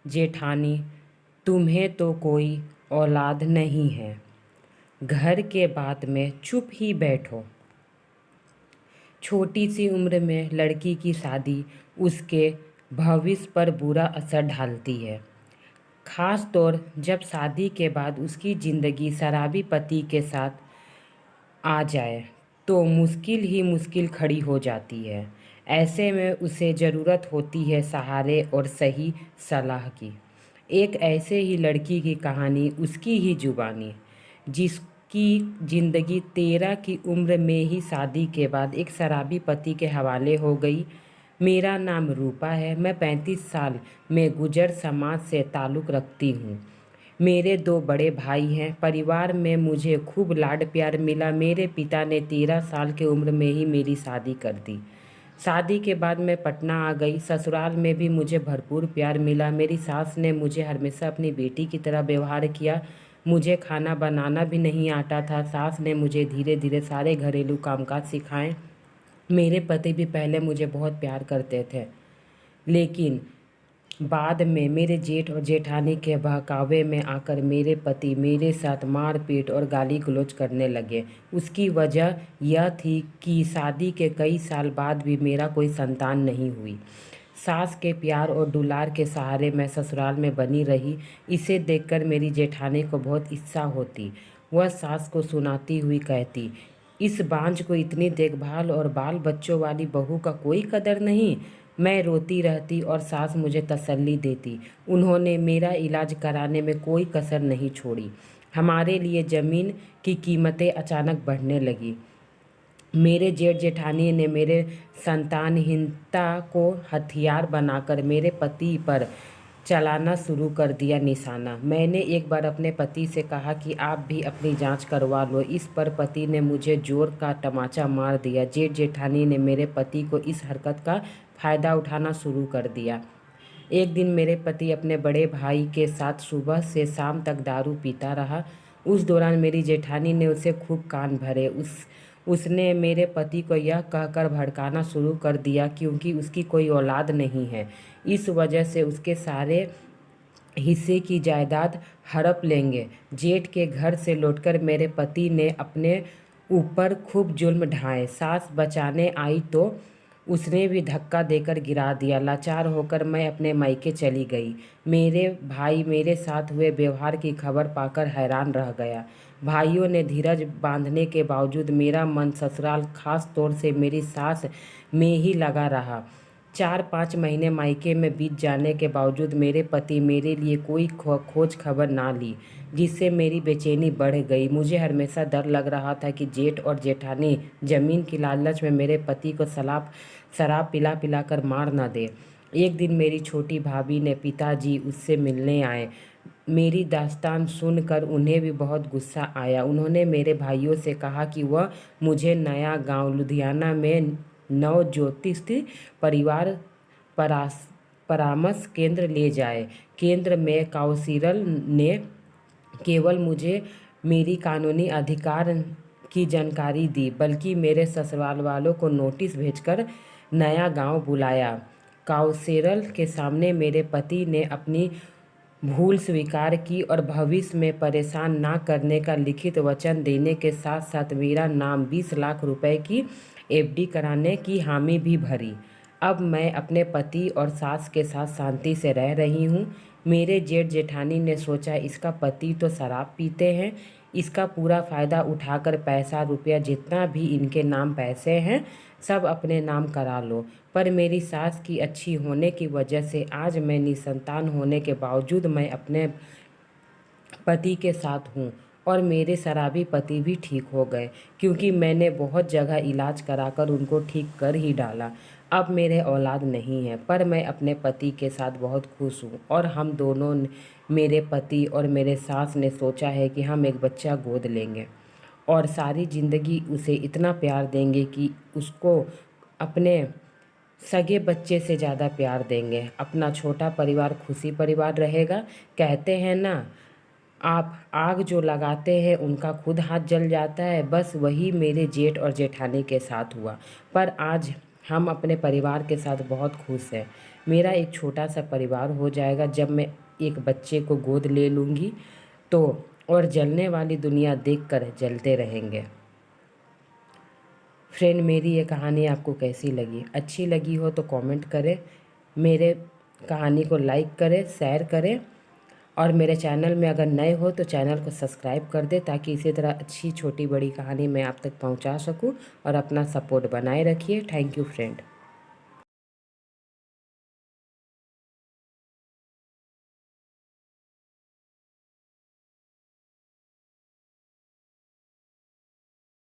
जेठानी, तुम्हें तो कोई औलाद नहीं है, घर के बात में चुप ही बैठो। छोटी सी उम्र में लड़की की शादी उसके भविष्य पर बुरा असर डालती है, खास तौर जब शादी के बाद उसकी ज़िंदगी शराबी पति के साथ आ जाए तो मुश्किल ही मुश्किल खड़ी हो जाती है। ऐसे में उसे ज़रूरत होती है सहारे और सही सलाह की। एक ऐसे ही लड़की की कहानी, उसकी ही जुबानी, जिसकी ज़िंदगी 13 की उम्र में ही शादी के बाद एक शराबी पति के हवाले हो गई। मेरा नाम रूपा है। मैं 35 साल में गुजर समाज से ताल्लुक़ रखती हूँ। मेरे 2 बड़े भाई हैं। परिवार में मुझे खूब लाड प्यार मिला। मेरे पिता ने 13 साल की उम्र में ही मेरी शादी कर दी। शादी के बाद मैं पटना आ गई। ससुराल में भी मुझे भरपूर प्यार मिला। मेरी सास ने मुझे हमेशा अपनी बेटी की तरह व्यवहार किया। मुझे खाना बनाना भी नहीं आता था। सास ने मुझे धीरे धीरे सारे घरेलू कामकाज सिखाए। मेरे पति भी पहले मुझे बहुत प्यार करते थे, लेकिन बाद में मेरे जेठ और जेठानी के बहकावे में आकर मेरे पति मेरे साथ मारपीट और गाली गलौज करने लगे। उसकी वजह यह थी कि शादी के कई साल बाद भी मेरा कोई संतान नहीं हुई। सास के प्यार और दुलार के सहारे मैं ससुराल में बनी रही। इसे देखकर मेरी जेठानी को बहुत ईर्ष्या होती। वह सास को सुनाती हुई कहती, इस बांझ को इतनी देखभाल और बाल बच्चों वाली बहू का कोई कदर नहीं। मैं रोती रहती और सास मुझे तसल्ली देती। उन्होंने मेरा इलाज कराने में कोई कसर नहीं छोड़ी। हमारे लिए ज़मीन की कीमतें अचानक बढ़ने लगी। मेरे जेठ जेठानी ने मेरे संतानहीनता को हथियार बनाकर मेरे पति पर चलाना शुरू कर दिया निशाना। मैंने एक बार अपने पति से कहा कि आप भी अपनी जांच करवा लो। इस पर पति ने मुझे जोर का तमाचा मार दिया। जेठ जेठानी ने मेरे पति को इस हरकत का फ़ायदा उठाना शुरू कर दिया। एक दिन मेरे पति अपने बड़े भाई के साथ सुबह से शाम तक दारू पीता रहा। उस दौरान मेरी जेठानी ने उसे खूब कान भरे। उसने मेरे पति को यह कहकर भड़काना शुरू कर दिया क्योंकि उसकी कोई औलाद नहीं है, इस वजह से उसके सारे हिस्से की जायदाद हड़प लेंगे। जेठ के घर से लौटकर मेरे पति ने अपने ऊपर खूब जुल्म ढाए। सास बचाने आई तो उसने भी धक्का देकर गिरा दिया। लाचार होकर मैं अपने मायके चली गई। मेरे भाई मेरे साथ हुए व्यवहार की खबर पाकर हैरान रह गया। भाइयों ने धीरज बांधने के बावजूद मेरा मन ससुराल, खास तौर से मेरी सास में ही लगा रहा। 4-5 महीने मायके में बीत जाने के बावजूद मेरे पति मेरे लिए कोई खोज खबर ना ली, जिससे मेरी बेचैनी बढ़ गई। मुझे हमेशा डर लग रहा था कि जेठ और जेठानी ज़मीन की लालच में मेरे पति को शराब पिला पिला कर मार ना दे। एक दिन मेरी छोटी भाभी ने पिताजी उससे मिलने आए। मेरी दास्तान सुनकर उन्हें भी बहुत गुस्सा आया। उन्होंने मेरे भाइयों से कहा कि वह मुझे नया गांव लुधियाना में नव ज्योतिष परिवार परामर्श केंद्र ले जाए। केंद्र में काउंसलर ने केवल मुझे मेरी कानूनी अधिकार की जानकारी दी, बल्कि मेरे ससुराल वालों को नोटिस भेजकर नया गांव बुलाया। काउंसलर के सामने मेरे पति ने अपनी भूल स्वीकार की और भविष्य में परेशान ना करने का लिखित वचन देने के साथ साथ मेरा नाम 20 लाख रुपए की एफडी कराने की हामी भी भरी। अब मैं अपने पति और सास के साथ शांति से रह रही हूँ। मेरे जेठ जेठानी ने सोचा इसका पति तो शराब पीते हैं, इसका पूरा फ़ायदा उठाकर पैसा रुपया जितना भी इनके नाम पैसे हैं सब अपने नाम करा लो। पर मेरी सास की अच्छी होने की वजह से आज मैं निसंतान होने के बावजूद मैं अपने पति के साथ हूँ और मेरे शराबी पति भी ठीक हो गए, क्योंकि मैंने बहुत जगह इलाज कराकर उनको ठीक कर ही डाला। अब मेरे औलाद नहीं है, पर मैं अपने पति के साथ बहुत खुश हूँ और हम दोनों मेरे पति और मेरे सास ने सोचा है कि हम एक बच्चा गोद लेंगे और सारी ज़िंदगी उसे इतना प्यार देंगे कि उसको अपने सगे बच्चे से ज़्यादा प्यार देंगे। अपना छोटा परिवार खुशी परिवार रहेगा। कहते हैं ना, आप आग जो लगाते हैं उनका खुद हाथ जल जाता है। बस वही मेरे जेठ और जेठानी के साथ हुआ। पर आज हम अपने परिवार के साथ बहुत खुश हैं। मेरा एक छोटा सा परिवार हो जाएगा जब मैं एक बच्चे को गोद ले लूँगी तो, और जलने वाली दुनिया देखकर जलते रहेंगे। फ्रेंड, मेरी ये कहानी आपको कैसी लगी? अच्छी लगी हो तो कमेंट करें, मेरे कहानी को लाइक करें, शेयर करें, और मेरे चैनल में अगर नए हो तो चैनल को सब्सक्राइब कर दें ताकि इसी तरह अच्छी छोटी बड़ी कहानी मैं आप तक पहुंचा सकूं, और अपना सपोर्ट बनाए रखिए। Thank you friend.